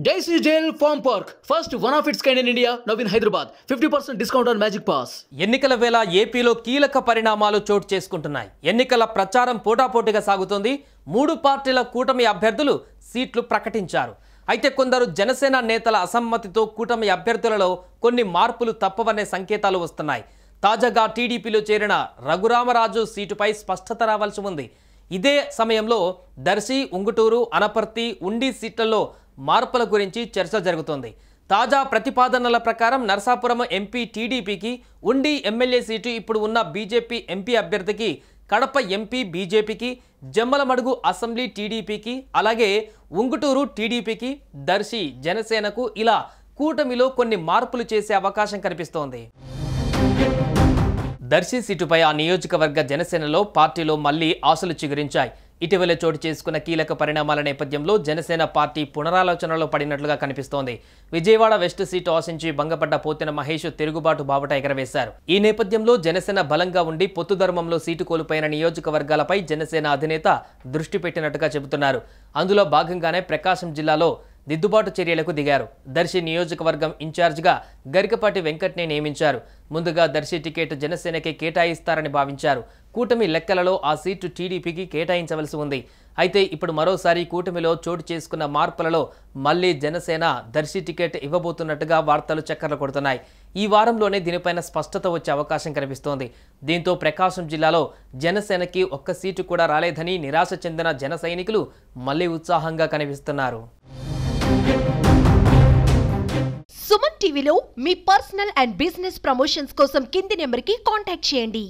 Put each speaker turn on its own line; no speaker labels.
Daisy Jail Farm Park, first one of its kind in India, now in Hyderabad. 50% discount on Magic Pass.
ఎన్నికల వేళ ఏపీలో కీలక పరిణామాలు చోటు చేసుకుంటున్నాయి. ఎన్నికల ప్రచారం పోటాపోటీగా సాగుతోంది. మూడు పార్టీల కూటమి అభ్యర్థులు సీట్లు ప్రకటించారు. అయితే కొందరు జనసేన నేతల అసమ్మతితో కూటమి అభ్యర్థులలో కొన్ని మార్పులు తప్పవనే సంకేతాలు వస్తున్నాయి. తాజాగా టీడీపీలో చేరిన రఘురామరాజు సీటుపై స్పష్టత రావాల్సి ఉంది. ఇదే సమయంలో దర్శి, ఉంగుటూరు, అనపర్తి, ఉండి సీట్లలో మార్పుల గురించి చర్చ జరుగుతోంది. తాజా ప్రతిపాదనల ప్రకారం నరసాపురం ఎంపీ టీడీపీకి, ఉండి ఎమ్మెల్యే సీటు ఇప్పుడు ఉన్న బీజేపీ ఎంపీ అభ్యర్థికి, కడప ఎంపీ బీజేపీకి, జమ్మలమడుగు అసెంబ్లీ టీడీపీకి, అలాగే ఉంగుటూరు టీడీపీకి, దర్శి జనసేనకు ఇలా కూటమిలో కొన్ని మార్పులు చేసే అవకాశం కనిపిస్తోంది. దర్శి సీటుపై ఆ నియోజకవర్గ జనసేనలో పార్టీలో మళ్లీ ఆశలు చిగురించాయి. ఇటీవల చోటు చేసుకున్న కీలక పరిణామాల నేపథ్యంలో జనసేన పార్టీ పునరాలోచనలో పడినట్లుగా కనిపిస్తోంది. విజయవాడ వెస్ట్ సీటు ఆశించి భంగపడ్డ పోతిన మహేష్ తిరుగుబాటు బావుట ఎగరవేశారు. ఈ నేపథ్యంలో జనసేన బలంగా ఉండి పొత్తు ధర్మంలో సీటు కోల్పోయిన నియోజకవర్గాలపై జనసేన అధినేత దృష్టి పెట్టినట్టుగా చెబుతున్నారు. అందులో భాగంగానే ప్రకాశం జిల్లాలో దిద్దుబాటు చర్యలకు దిగారు. దర్శి నియోజకవర్గం ఇన్ఛార్జిగా గరికపాటి వెంకట్నే నియమించారు. ముందుగా దర్శి టికెట్ జనసేనకి కేటాయిస్తారని భావించారు. కూటమి లెక్కలలో ఆ సీటు టీడీపీకి కేటాయించవలసి ఉంది. అయితే ఇప్పుడు మరోసారి కూటమిలో చోటు చేసుకున్న మార్పులలో మళ్లీ జనసేన దర్శి టికెట్ ఇవ్వబోతున్నట్టుగా వార్తలు చక్కర్లు కొడుతున్నాయి. ఈ వారంలోనే దీనిపైన స్పష్టత వచ్చే అవకాశం కనిపిస్తోంది. దీంతో ప్రకాశం జిల్లాలో జనసేనకి ఒక్క సీటు కూడా రాలేదని నిరాశ చెందిన జన సైనికులు మళ్లీ ఉత్సాహంగా కనిపిస్తున్నారు.
సుమన్ టీవీలో మీ పర్సనల్ అండ్ బిజినెస్ ప్రమోషన్స్ కోసం కింది నెంబర్కి కాంటాక్ట్ చేయండి.